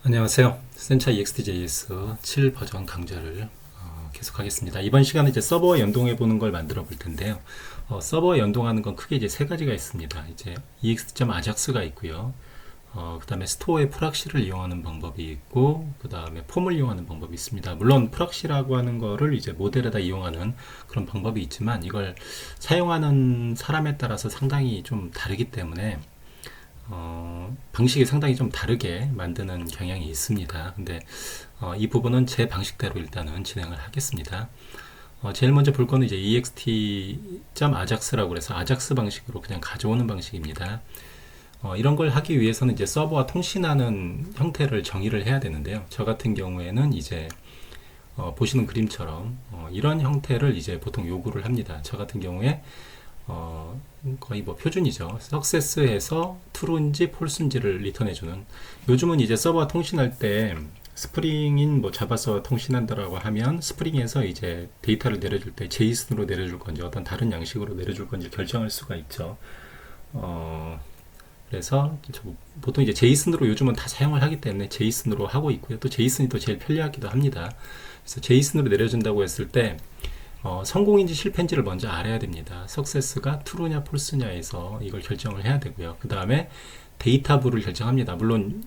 안녕하세요. 센차 EXTJS 7 버전 강좌를 계속하겠습니다. 이번 시간은 이제 서버 연동해 보는 걸 만들어 볼 텐데요. 서버 연동하는 건 크게 이제 세 가지가 있습니다. 이제 ext.ajax가 있고요. 그 다음에 스토어의 프락시를 이용하는 방법이 있고, 그 다음에 폼을 이용하는 방법이 있습니다. 물론 프락시라고 하는 거를 이제 모델에다 이용하는 그런 방법이 있지만, 이걸 사용하는 사람에 따라서 상당히 좀 다르기 때문에 방식이 상당히 좀 다르게 만드는 경향이 있습니다. 근데 이 부분은 제 방식대로 일단은 진행을 하겠습니다. 제일 먼저 볼 거는 이제 ext.ajax라고 해서 아작스 방식으로 그냥 가져오는 방식입니다. 이런 걸 하기 위해서는 이제 서버와 통신하는 형태를 정의를 해야 되는데요. 저 같은 경우에는 이제 보시는 그림처럼 이런 형태를 이제 보통 요구를 합니다. 저 같은 경우에 거의 뭐 표준이죠. 석세스에서 true인지 false인지를 리턴해주는. 요즘은 이제 서버와 통신할 때 스프링인 뭐 자바서와 통신한다라고 하면 스프링에서 이제 데이터를 내려줄 때 제이슨으로 내려줄 건지 어떤 다른 양식으로 내려줄 건지 결정할 수가 있죠. 그래서 보통 이제 제이슨으로 요즘은 다 사용을 하기 때문에 제이슨으로 하고 있고요. 또 제이슨이 또 제일 편리하기도 합니다. 그래서 제이슨으로 내려준다고 했을 때 성공인지 실패인지를 먼저 알아야 됩니다. 석세스가 true냐 false냐에서 이걸 결정을 해야 되고요. 그 다음에 데이터부를 결정합니다. 물론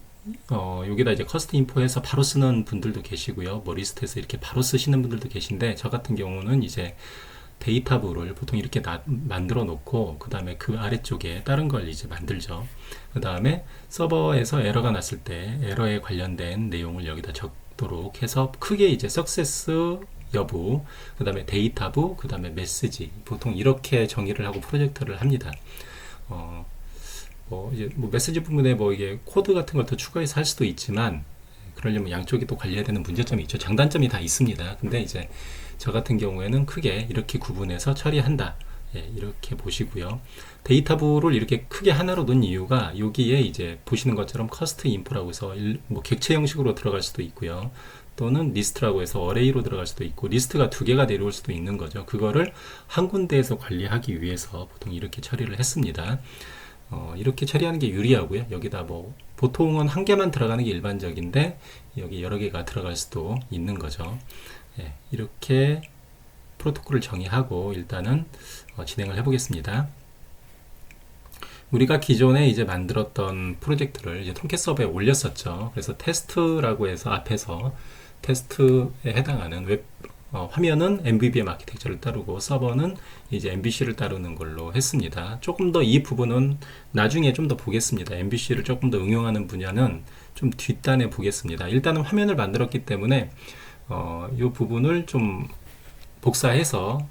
여기다 이제 커스트 인포해서 바로 쓰는 분들도 계시고요. 뭐 리스트에서 이렇게 바로 쓰시는 분들도 계신데, 저 같은 경우는 이제 데이터부를 보통 이렇게 만들어 놓고 그 다음에 그 아래쪽에 다른 걸 이제 만들죠. 그 다음에 서버에서 에러가 났을 때 에러에 관련된 내용을 여기다 적도록 해서 크게 이제 석세스 여부, 그 다음에 데이터부, 그 다음에 메시지, 보통 이렇게 정의를 하고 프로젝트를 합니다. 이제 뭐 메시지 부분에 뭐 이게 코드 같은 걸 더 추가해서 할 수도 있지만, 그러려면 양쪽이 또 관리해야 되는 문제점이 있죠. 장단점이 다 있습니다. 근데 이제 저 같은 경우에는 크게 이렇게 구분해서 처리한다. 이렇게 보시고요. 데이터부를 이렇게 크게 하나로 놓은 이유가, 여기에 이제 보시는 것처럼 커스트 인포라고 해서 뭐 객체 형식으로 들어갈 수도 있고요. 또는 리스트라고 해서 어레이로 들어갈 수도 있고, 리스트가 두 개가 내려올 수도 있는 거죠. 그거를 한 군데에서 관리하기 위해서 보통 이렇게 처리를 했습니다. 이렇게 처리하는 게 유리하고요. 여기다 뭐 보통은 한 개만 들어가는 게 일반적인데 여기 여러 개가 들어갈 수도 있는 거죠. 이렇게 프로토콜을 정의하고 일단은 진행을 해보겠습니다. 우리가 기존에 이제 만들었던 프로젝트를 이제 통캣 서버에 올렸었죠. 그래서 테스트라고 해서 앞에서 테스트에 해당하는 화면은 MVVM 아키텍처를 따르고 서버는 이제 MVC를 따르는 걸로 했습니다. 조금 더 이 부분은 나중에 좀 더 보겠습니다. MVC를 조금 더 응용하는 분야는 좀 뒷단에 보겠습니다. 일단은 화면을 만들었기 때문에 이 부분을 좀 복사해서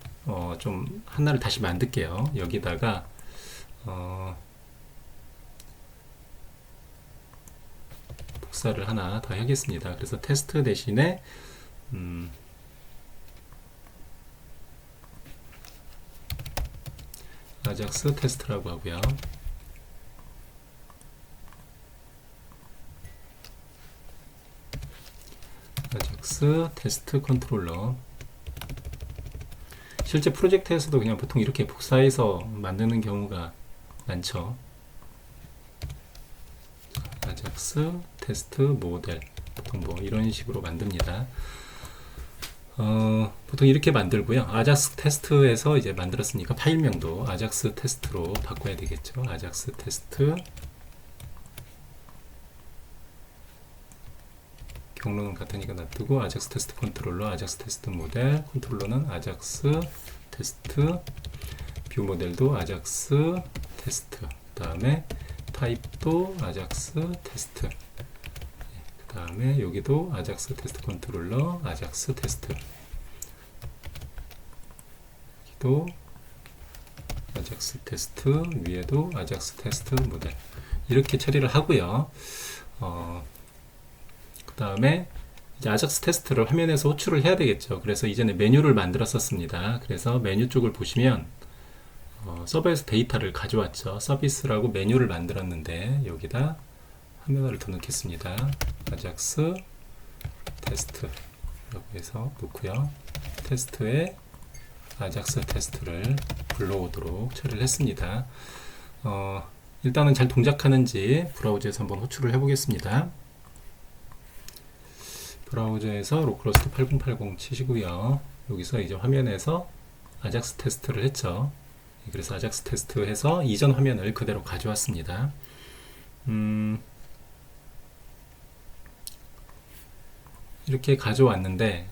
좀 하나를 다시 만들게요. 여기다가 복사를 하나 더 하겠습니다. 그래서 테스트 대신에 아작스 테스트라고 하고요. 아작스 테스트 컨트롤러. 실제 프로젝트에서도 그냥 보통 이렇게 복사해서 만드는 경우가 많죠. 아작스 테스트 모델, 보통 뭐 이런 식으로 만듭니다. 보통 이렇게 만들고요. 아작스 테스트에서 이제 만들었으니까 파일명도 아작스 테스트로 바꿔야 되겠죠. 아작스 테스트, 경로는 같으니까 놔두고 아작스 테스트 컨트롤러, 아작스 테스트 모델, 컨트롤러는 아작스 테스트, 뷰 모델도 아작스 테스트, 그 다음에 타입도 아작스 테스트, 그 다음에 여기도 아작스 테스트 컨트롤러, 아작스 테스트, 여기도 아작스 테스트, 위에도 아작스 테스트 모델, 이렇게 처리를 하고요. 그 다음에 이제 아작스 테스트를 화면에서 호출을 해야 되겠죠. 그래서 이전에 메뉴를 만들었었습니다. 그래서 메뉴 쪽을 보시면 서버에서 데이터를 가져왔죠. 서비스라고 메뉴를 만들었는데 여기다 화면을 더 넣겠습니다. 아작스 테스트라고 해서 놓고요. 테스트에 아작스 테스트를 불러오도록 처리를 했습니다. 일단은 잘 동작하는지 브라우저에서 한번 호출을 해보겠습니다. 브라우저에서 로컬호스트 8080 치시고요. 여기서 이제 화면에서 아작스 테스트를 했죠. 그래서 아작스 테스트 해서 이전 화면을 그대로 가져왔습니다. 이렇게 가져왔는데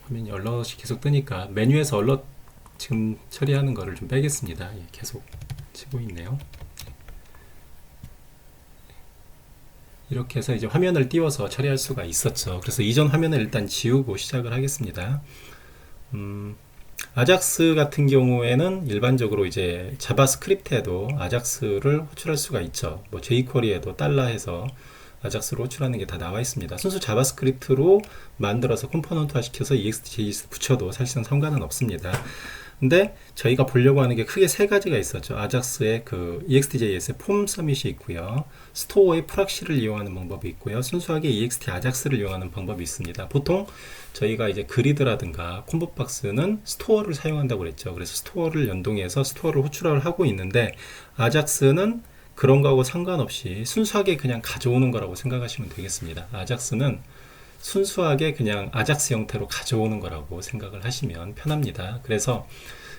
화면이 얼럿이 계속 뜨니까 메뉴에서 얼럿 지금 처리하는 거를 좀 빼겠습니다. 예, 계속 치고 있네요. 이렇게 해서 이제 화면을 띄워서 처리할 수가 있었죠. 그래서 이전 화면을 일단 지우고 시작을 하겠습니다. 아작스 같은 경우에는 일반적으로 이제 자바스크립트에도 아작스를 호출할 수가 있죠. 뭐 jQuery에도 달러해서 아작스로 호출하는 게 다 나와 있습니다. 순수 자바스크립트로 만들어서 컴포넌트화 시켜서 EXTJS 붙여도 사실상 상관은 없습니다. 근데 저희가 보려고 하는 게 크게 세 가지가 있었죠. 아작스의 그 EXTJS의 폼 서밋이 있고요. 스토어의 프락시를 이용하는 방법이 있고요. 순수하게 EXT 아작스를 이용하는 방법이 있습니다. 보통 저희가 이제 그리드라든가 콤보박스는 스토어를 사용한다고 그랬죠. 그래서 스토어를 연동해서 스토어를 호출을 하고 있는데 아작스는 그런 거하고 상관없이 순수하게 그냥 가져오는 거라고 생각하시면 되겠습니다. 아작스는 순수하게 그냥 아작스 형태로 가져오는 거라고 생각을 하시면 편합니다. 그래서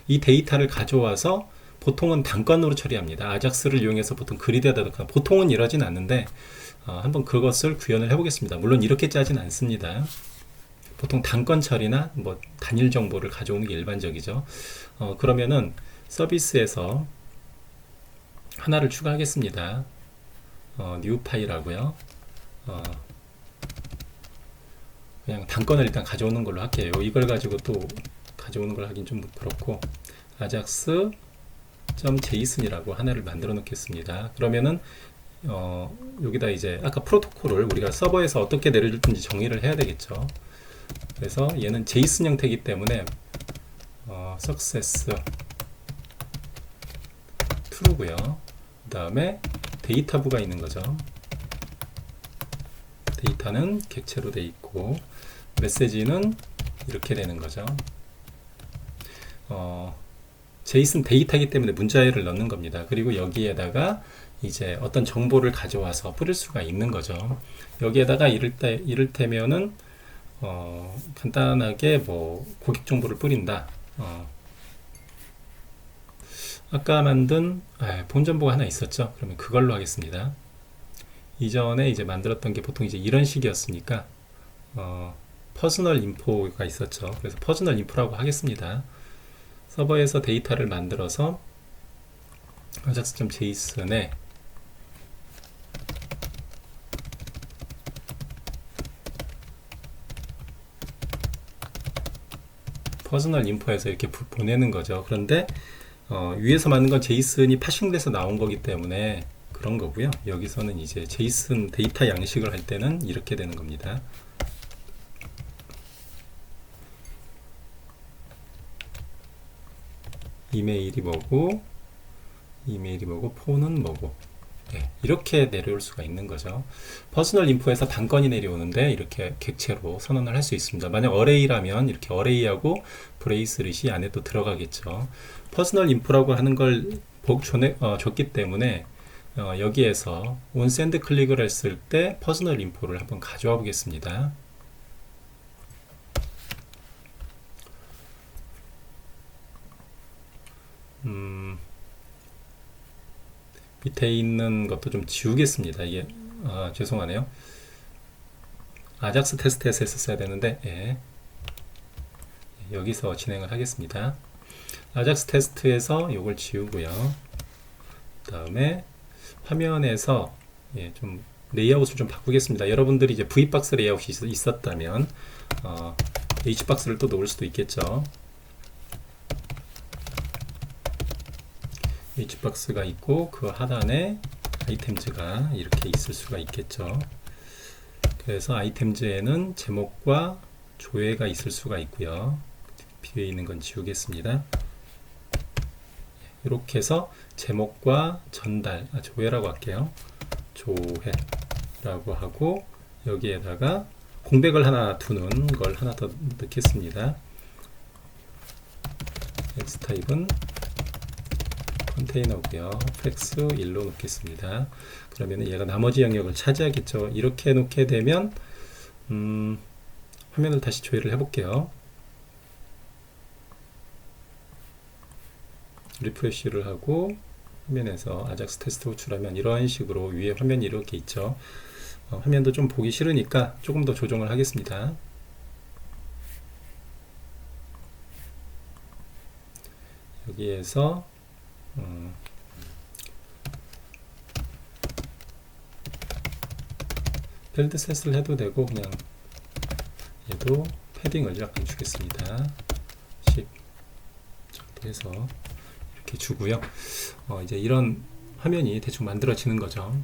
이 데이터를 가져와서 보통은 단건으로 처리합니다. 아작스를 이용해서 보통 그리드하다든가 보통은 이러진 않는데 한번 그것을 구현을 해보겠습니다. 물론 이렇게 짜진 않습니다. 보통 단건 처리나 뭐 단일 정보를 가져오는 게 일반적이죠. 그러면은 서비스에서 하나를 추가하겠습니다. new 파일하고요. 그냥 단건을 일단 가져오는 걸로 할게요. 이걸 가지고 또 가져오는 걸 하긴 좀 그렇고 ajax.json이라고 하나를 만들어 놓겠습니다. 그러면은 여기다 이제 아까 프로토콜을 우리가 서버에서 어떻게 내려줄 건지 정의를 해야 되겠죠. 그래서 얘는 JSON 형태이기 때문에 success true고요. 그 다음에 데이터부가 있는 거죠. 데이터는 객체로 돼 있고 메시지는 이렇게 되는 거죠. JSON 데이터이기 때문에 문자열을 넣는 겁니다. 그리고 여기에다가 이제 어떤 정보를 가져와서 뿌릴 수가 있는 거죠. 여기에다가 이를테면은 간단하게 뭐 고객 정보를 뿌린다. 아까 만든 본 정보가 하나 있었죠. 그러면 그걸로 하겠습니다. 이전에 이제 만들었던 게 보통 이제 이런 식이었으니까 퍼스널 인포가 있었죠. 그래서 퍼스널 인포라고 하겠습니다. 서버에서 데이터를 만들어서 ajax.json에 퍼스널 인포에서 이렇게 보내는 거죠. 그런데 위에서 만든 건 JSON이 파싱돼서 나온 거기 때문에 그런 거고요. 여기서는 이제 JSON 데이터 양식을 할 때는 이렇게 되는 겁니다. 이메일이 뭐고 폰은 뭐고 이렇게 내려올 수가 있는 거죠. 퍼스널 인포에서 단건이 내려오는데 이렇게 객체로 선언을 할 수 있습니다. 만약 어레이라면 이렇게 어레이하고 브레이스릿이 안에 또 들어가겠죠. 퍼스널 인포라고 하는 걸 줬기 때문에 여기에서 온샌드 클릭을 했을 때 퍼스널 인포를 한번 가져와 보겠습니다. 밑에 있는 것도 좀 지우겠습니다. 이게 죄송하네요. 아작스 테스트에서 했었어야 되는데 여기서 진행을 하겠습니다. 아작스 테스트에서 이걸 지우고요. 그 다음에 화면에서 좀 레이아웃을 좀 바꾸겠습니다. 여러분들이 이제 V박스 레이아웃이 있었다면 H박스를 또 놓을 수도 있겠죠. H박스가 있고 그 하단에 아이템즈가 이렇게 있을 수가 있겠죠. 그래서 아이템즈에는 제목과 조회가 있을 수가 있고요. 뒤에 있는 건 지우겠습니다. 이렇게 해서 제목과 전달, 조회라고 할게요. 조회라고 하고 여기에다가 공백을 하나 두는 걸 하나 더 넣겠습니다. X타입은 컨테이너고요. 팩스 1로 놓겠습니다. 그러면 얘가 나머지 영역을 차지하겠죠. 이렇게 놓게 되면 화면을 다시 조회를 해볼게요. 리프레시를 하고 화면에서 아작스 테스트 호출하면 이러한 식으로 위에 화면이 이렇게 있죠. 화면도 좀 보기 싫으니까 조금 더 조정을 하겠습니다. 여기에서 필드 셋을 해도 되고 그냥 얘도 패딩을 약간 주겠습니다. 10 정도 해서 이렇게 주고요. 이제 이런 화면이 대충 만들어지는 거죠.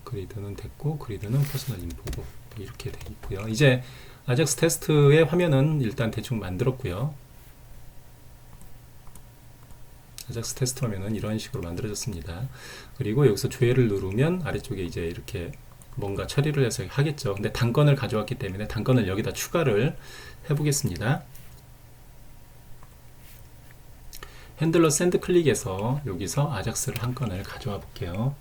그리드는 됐고, 그리드는 퍼스널 인포고 이렇게 돼 있고요. 이제 아작스 테스트의 화면은 일단 대충 만들었고요. 아작스 테스트 화면은 이런 식으로 만들어졌습니다. 그리고 여기서 조회를 누르면 아래쪽에 이제 이렇게 뭔가 처리를 해서 하겠죠. 근데 단건을 가져왔기 때문에 단건을 여기다 추가를 해보겠습니다. 핸들러 샌드 클릭해서 여기서 아작스를 한 건을 가져와 볼게요.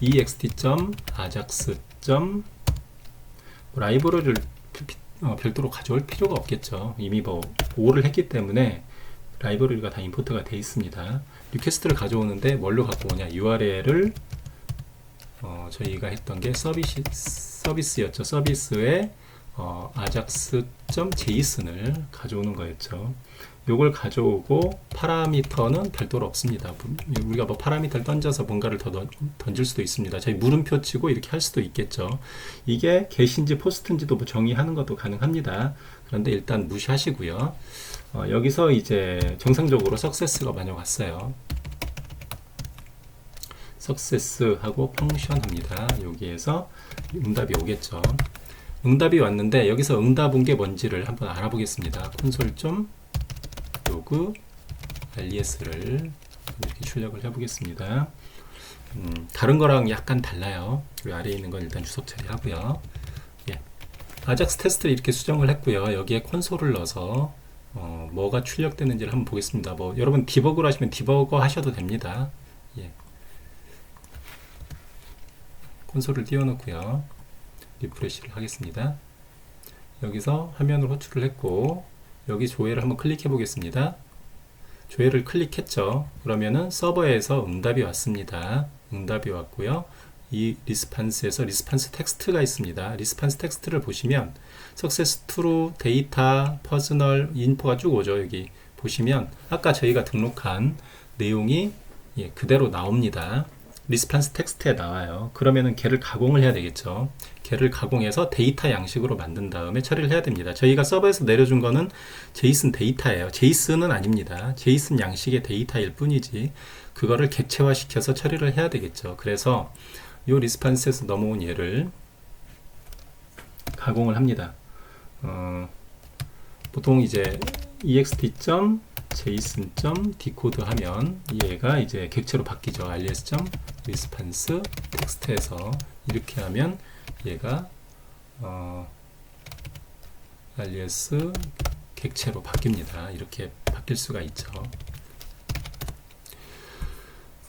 ext.ajax. 라이브러리를 별도로 가져올 필요가 없겠죠. 이미 뭐 보호를 했기 때문에 라이브러리가 다 임포트가 되어 있습니다. 리퀘스트를 가져오는데 뭘로 갖고 오냐? URL을 저희가 했던 게 서비스였죠. 서비스에 ajax.json을 가져오는 거였죠. 요걸 가져오고 파라미터는 별도로 없습니다. 우리가 뭐 파라미터를 던져서 뭔가를 더 던질 수도 있습니다. 저희 물음표 치고 이렇게 할 수도 있겠죠. 이게 get인지 post인지도 정의하는 것도 가능합니다. 그런데 일단 무시하시고요. 여기서 이제 정상적으로 success가 만약 왔어요. success하고 펑션 합니다. 여기에서 응답이 오겠죠. 응답이 왔는데 여기서 응답 온 게 뭔지를 한번 알아보겠습니다. 콘솔 좀 로그 res를 이렇게 출력을 해보겠습니다. 다른 거랑 약간 달라요. 이 아래에 있는 건 일단 주석 처리하고요. 예. 아작스 테스트를 이렇게 수정을 했고요. 여기에 콘솔을 넣어서 뭐가 출력되는지를 한번 보겠습니다. 뭐 여러분 디버그로 하시면 디버거 하셔도 됩니다. 예. 콘솔을 띄워놓고요. 리프레시를 하겠습니다. 여기서 화면을 호출을 했고 여기 조회를 한번 클릭해 보겠습니다. 조회를 클릭했죠. 그러면은 서버에서 응답이 왔습니다. 응답이 왔고요. 이 리스판스에서 리스판스 텍스트가 있습니다. 리스판스 텍스트를 보시면 석세스 트루, 데이터, 퍼스널, 인포가 쭉 오죠. 여기 보시면 아까 저희가 등록한 내용이 그대로 나옵니다. 리스판스 텍스트에 나와요. 그러면은 걔를 가공을 해야 되겠죠. 걔를 가공해서 데이터 양식으로 만든 다음에 처리를 해야 됩니다. 저희가 서버에서 내려준 거는 제이슨 데이터예요. 제이슨은 아닙니다. 제이슨 양식의 데이터일 뿐이지 그거를 객체화 시켜서 처리를 해야 되겠죠. 그래서 이 리스판스에서 넘어온 얘를 가공을 합니다. 보통 이제 ext.json.decode 하면 얘가 이제 객체로 바뀌죠. res.response 텍스트에서 이렇게 하면 얘가 res 객체로 바뀝니다. 이렇게 바뀔 수가 있죠.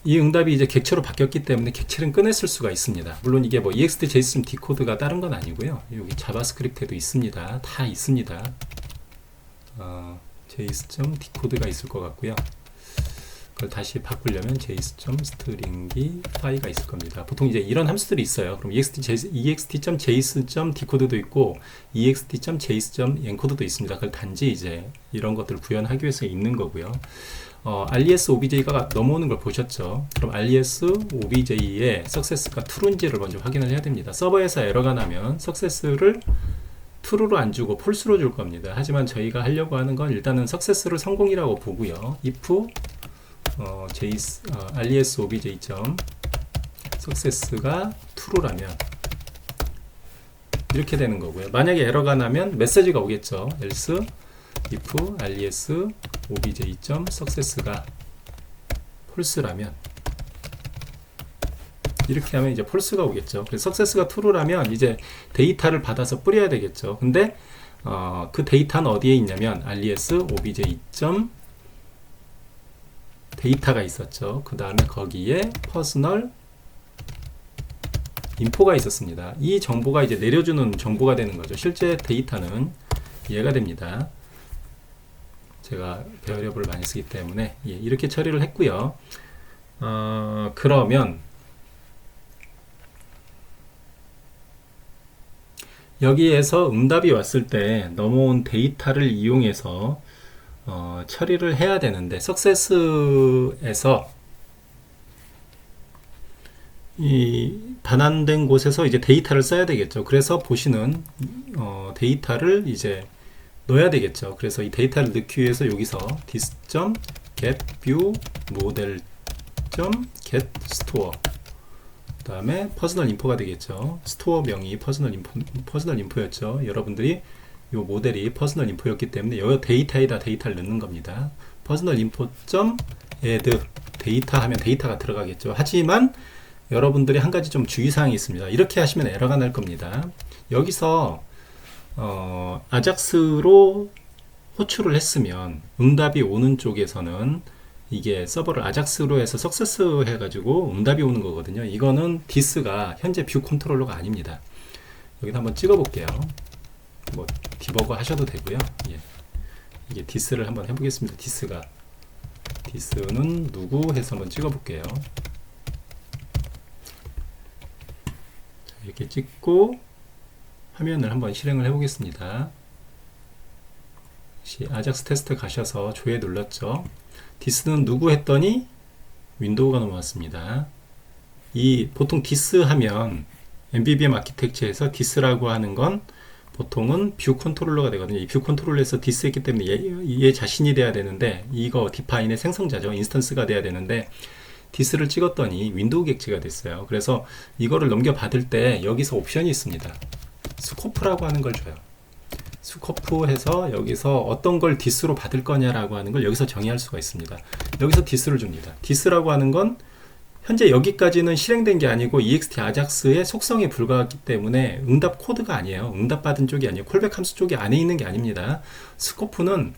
이 응답이 이제 객체로 바뀌었기 때문에 객체는 꺼냈을 수가 있습니다. 물론 이게 뭐 ext.json 디코드가 다른 건 아니고요. 여기 자바스크립트에도 있습니다. 다 있습니다. json.decode가 있을 것 같고요. 그걸 다시 바꾸려면 json.string이 파이가 있을 겁니다. 보통 이제 이런 함수들이 있어요. 그럼 ext.json.decode도 있고 ext.json.encode도 있습니다. 그걸 단지 이제 이런 것들을 구현하기 위해서 있는 거고요. res obj가 넘어오는 걸 보셨죠? 그럼 res obj의 success가 true인지를 먼저 확인을 해야 됩니다. 서버에서 에러가 나면 success를 true로 안 주고 false로 줄 겁니다. 하지만 저희가 하려고 하는 건 일단은 success를 성공이라고 보고요. if res obj success가 true라면 이렇게 되는 거고요. 만약에 에러가 나면 메시지가 오겠죠. else if res obj success가 false라면 이렇게 하면 이제 false가 오겠죠. 그래서 success가 true라면 이제 데이터를 받아서 뿌려야 되겠죠. 근데 그 데이터는 어디에 있냐면 res obj 데이터가 있었죠. 그 다음에 거기에 퍼스널 인포가 있었습니다. 이 정보가 이제 내려주는 정보가 되는 거죠. 실제 데이터는 얘가 됩니다. 제가 배열협을 많이 쓰기 때문에 이렇게 처리를 했고요. 그러면 여기에서 응답이 왔을 때 넘어온 데이터를 이용해서 처리를 해야 되는데, 석세스에서 이 반환된 곳에서 이제 데이터를 써야 되겠죠. 그래서 보시는 데이터를 이제 넣어야 되겠죠. 그래서 이 데이터를 넣기 위해서 여기서 this.getViewModel.getStore, 그 다음에 퍼스널 인포가 되겠죠. 스토어 명이 퍼스널 인포였죠. 여러분들이 이 모델이 퍼스널 인포였기 때문에 이 데이터에다 데이터를 넣는 겁니다. 퍼스널 인포.add 데이터 하면 데이터가 들어가겠죠. 하지만 여러분들이 한 가지 좀 주의사항이 있습니다. 이렇게 하시면 에러가 날 겁니다. 여기서 아작스로 호출을 했으면 응답이 오는 쪽에서는 이게 서버를 아작스로 해서 석세스 해가지고 응답이 오는 거거든요. 이거는 디스가 현재 뷰 컨트롤러가 아닙니다. 여기다 한번 찍어 볼게요. 뭐 디버거 하셔도 되고요. 이게 디스를 한번 해보겠습니다. 디스는 누구 해서 한번 찍어 볼게요. 이렇게 찍고 화면을 한번 실행을 해 보겠습니다. 아작스 테스트 가셔서 조회 눌렀죠. 디스는 누구 했더니 윈도우가 넘어왔습니다. 보통 디스 하면 MVVM 아키텍처에서 디스라고 하는 건 보통은 뷰 컨트롤러가 되거든요. 이 뷰 컨트롤러에서 디스 했기 때문에 얘 자신이 돼야 되는데, 이거 디파인의 생성자죠. 인스턴스가 돼야 되는데 디스를 찍었더니 윈도우 객체가 됐어요. 그래서 이거를 넘겨받을 때 여기서 옵션이 있습니다. 스코프라고 하는 걸 줘요. 스코프 해서 여기서 어떤 걸 디스로 받을 거냐라고 하는 걸 여기서 정의할 수가 있습니다. 여기서 디스를 줍니다. 디스라고 하는 건 현재 여기까지는 실행된 게 아니고 ext 아작스의 속성에 불과하기 때문에 응답 코드가 아니에요. 응답 받은 쪽이 아니에요. 콜백 함수 쪽이 안에 있는 게 아닙니다. 스코프는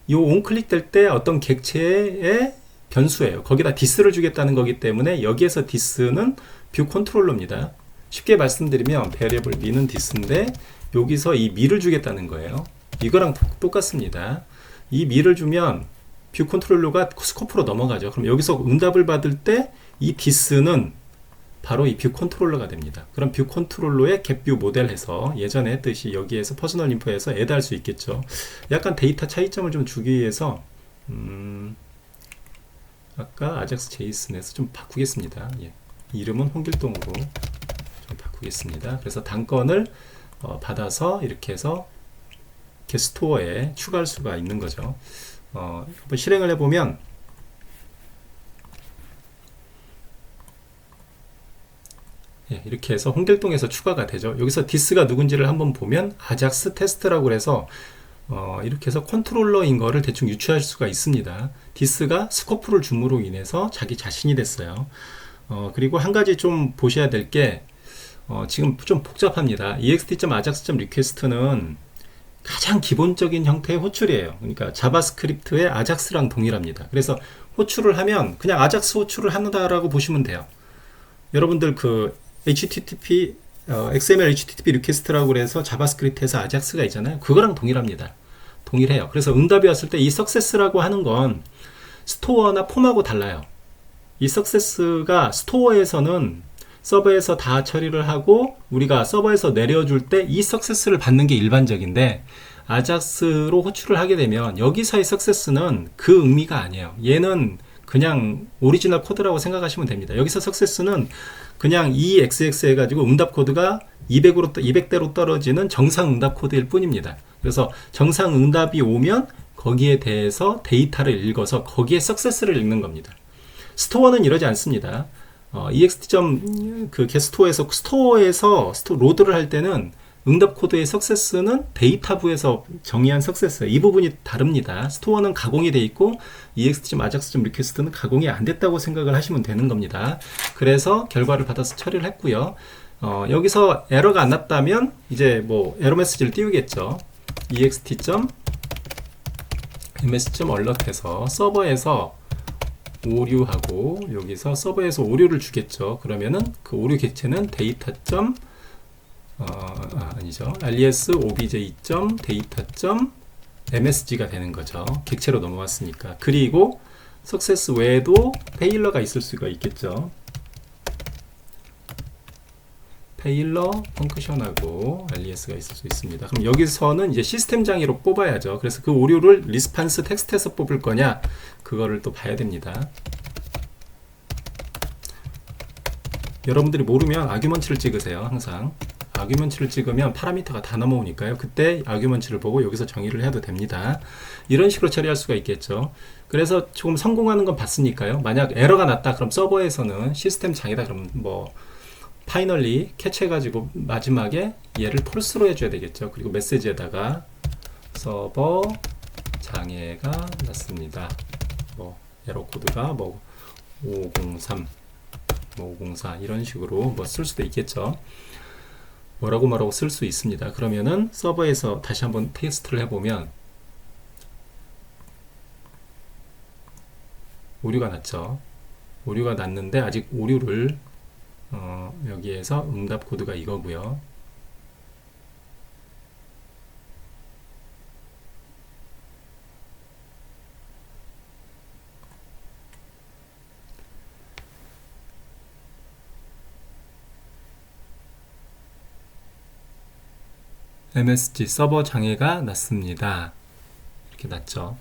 이 온클릭 될 때 어떤 객체의 변수예요. 거기다 디스를 주겠다는 거기 때문에 여기에서 디스는 뷰 컨트롤러입니다. 쉽게 말씀드리면 베리어블 미는 디스인데 여기서 이 미를 주겠다는 거예요. 이거랑 똑같습니다. 이 미를 주면 뷰 컨트롤러가 스코프로 넘어가죠. 그럼 여기서 응답을 받을 때 이 디스는 바로 이 뷰 컨트롤러가 됩니다. 그럼 뷰 컨트롤러의 겟뷰 모델 해서 예전에 했듯이 여기에서 퍼스널 인포에서 애드 할 수 있겠죠. 약간 데이터 차이점을 좀 주기 위해서 아까 아작스 제이슨에서 좀 바꾸겠습니다. 이름은 홍길동으로 좀 바꾸겠습니다. 그래서 단건을 받아서 이렇게 해서 겟스토어에 추가할 수가 있는 거죠. 한번 실행을 해보면 이렇게 해서 홍길동에서 추가가 되죠. 여기서 디스가 누군지를 한번 보면 아작스 테스트라고 해서 이렇게 해서 컨트롤러인 거를 대충 유추할 수가 있습니다. 디스가 스코프를 줌으로 인해서 자기 자신이 됐어요. 그리고 한 가지 좀 보셔야 될 게 지금 좀 복잡합니다. ext.ajax.request는 가장 기본적인 형태의 호출이에요. 그러니까 자바스크립트의 아작스랑 동일합니다. 그래서 호출을 하면 그냥 아작스 호출을 한다라고 보시면 돼요. 여러분들 그 HTTP XML HTTP 리퀘스트라고 해서 자바스크립트에서 아작스가 있잖아요. 그거랑 동일합니다. 동일해요. 그래서 응답이 왔을 때 이 석세스라고 하는 건 스토어나 폼하고 달라요. 이 석세스가 스토어에서는 서버에서 다 처리를 하고 우리가 서버에서 내려줄 때 이 석세스를 받는 게 일반적인데, 아작스로 호출을 하게 되면 여기서의 석세스는 그 의미가 아니에요. 얘는 그냥 오리지널 코드라고 생각하시면 됩니다. 여기서 석세스는 그냥 EXX 해가지고 응답 코드가 200대로 떨어지는 정상 응답 코드일 뿐입니다. 그래서 정상 응답이 오면 거기에 대해서 데이터를 읽어서 거기에 석세스를 읽는 겁니다. 스토어는 이러지 않습니다. ext.getStore에서 스토어에서 로드를 할 때는 응답 코드의 석세스는 데이터부에서 정의한 석세스, 이 부분이 다릅니다. 스토어는 가공이 돼 있고 ext.ajax.request는 가공이 안 됐다고 생각을 하시면 되는 겁니다. 그래서 결과를 받아서 처리를 했고요. 여기서 에러가 안 났다면 이제 뭐 에러 메시지를 띄우겠죠. ext.ms.alert 해서 서버에서 오류하고 여기서 서버에서 오류를 주겠죠. 그러면은 그 오류 객체는 data. 아니죠. res obj.data.msg가 되는 거죠. 객체로 넘어왔으니까. 그리고 석세스 외에도 페일러가 있을 수가 있겠죠. 페일러 펑크션하고 alias가 있을 수 있습니다. 그럼 여기서는 이제 시스템 장애로 뽑아야죠. 그래서 그 오류를 리스판스 텍스트에서 뽑을 거냐, 그거를 또 봐야 됩니다. 여러분들이 모르면 아규먼트를 찍으세요. 항상 아규먼트를 찍으면 파라미터가 다 넘어오니까요. 그때 아규먼트를 보고 여기서 정의를 해도 됩니다. 이런 식으로 처리할 수가 있겠죠. 그래서 조금 성공하는 건 봤으니까요. 만약 에러가 났다 그럼 서버에서는 시스템 장애다 그러면 뭐 파이널리 캐치해가지고 마지막에 얘를 폴스로 해줘야 되겠죠. 그리고 메시지에다가 서버 장애가 났습니다. 뭐 에러 코드가 뭐 503 504 이런 식으로 뭐 쓸 수도 있겠죠. 뭐라고 쓸 수 있습니다. 그러면은 서버에서 다시 한번 테스트를 해보면 오류가 났죠. 오류가 났는데 아직 오류를 여기에서 응답 코드가 이거고요. MSG 서버 장애가 났습니다. 이렇게 났죠.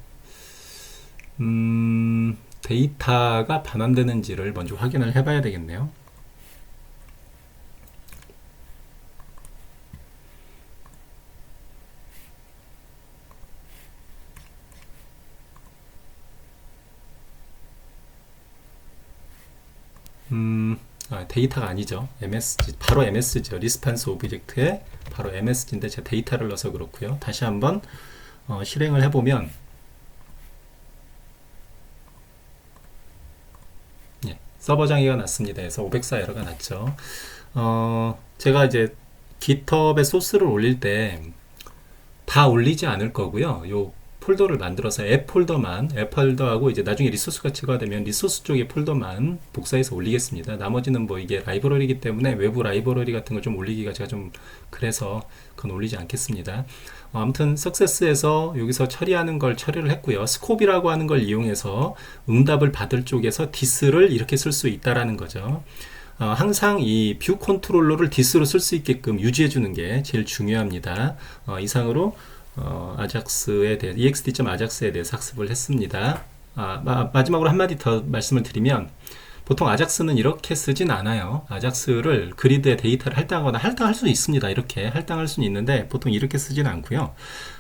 데이터가 반환되는지를 먼저 확인을 해봐야 되겠네요. 데이터가 아니죠. MSG, 바로 MSG죠. 리스판스 오브젝트에 바로 MSG인데 제가 데이터를 넣어서 그렇고요. 다시 한번 실행을 해보면 예, 서버 장애가 났습니다. 그래서 504 에러가 났죠. 제가 이제 GitHub에 소스를 올릴 때 다 올리지 않을 거고요. 요 폴더를 만들어서 앱 폴더하고 이제 나중에 리소스가 추가되면 리소스 쪽의 폴더만 복사해서 올리겠습니다. 나머지는 뭐 이게 라이브러리이기 때문에 외부 라이브러리 같은 걸 좀 올리기가 제가 좀 그래서 그건 올리지 않겠습니다. 아무튼 석세스에서 여기서 처리하는 걸 처리를 했고요. 스콥이라고 하는 걸 이용해서 응답을 받을 쪽에서 디스를 이렇게 쓸 수 있다라는 거죠. 항상 이 뷰 컨트롤러를 디스로 쓸 수 있게끔 유지해 주는 게 제일 중요합니다. 이상으로 아작스에 대해 ext.ajax에 대해서 학습을 했습니다. 마지막으로 한마디 더 말씀을 드리면 보통 아작스는 이렇게 쓰진 않아요. 아작스를 그리드에 데이터를 할당하거나 할당할 수 있습니다. 이렇게 할당할 수는 있는데 보통 이렇게 쓰진 않고요.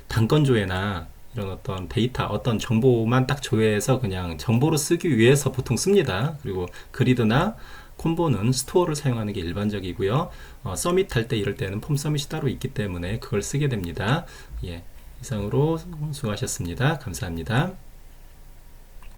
단건 조회나 이런 어떤 데이터, 어떤 정보만 딱 조회해서 그냥 정보로 쓰기 위해서 보통 씁니다. 그리고 그리드나 콤보는 스토어를 사용하는 게 일반적이고요. 서밋 할 때 이럴 때는 폼 서밋이 따로 있기 때문에 그걸 쓰게 됩니다. 예, 이상으로 수고하셨습니다. 감사합니다.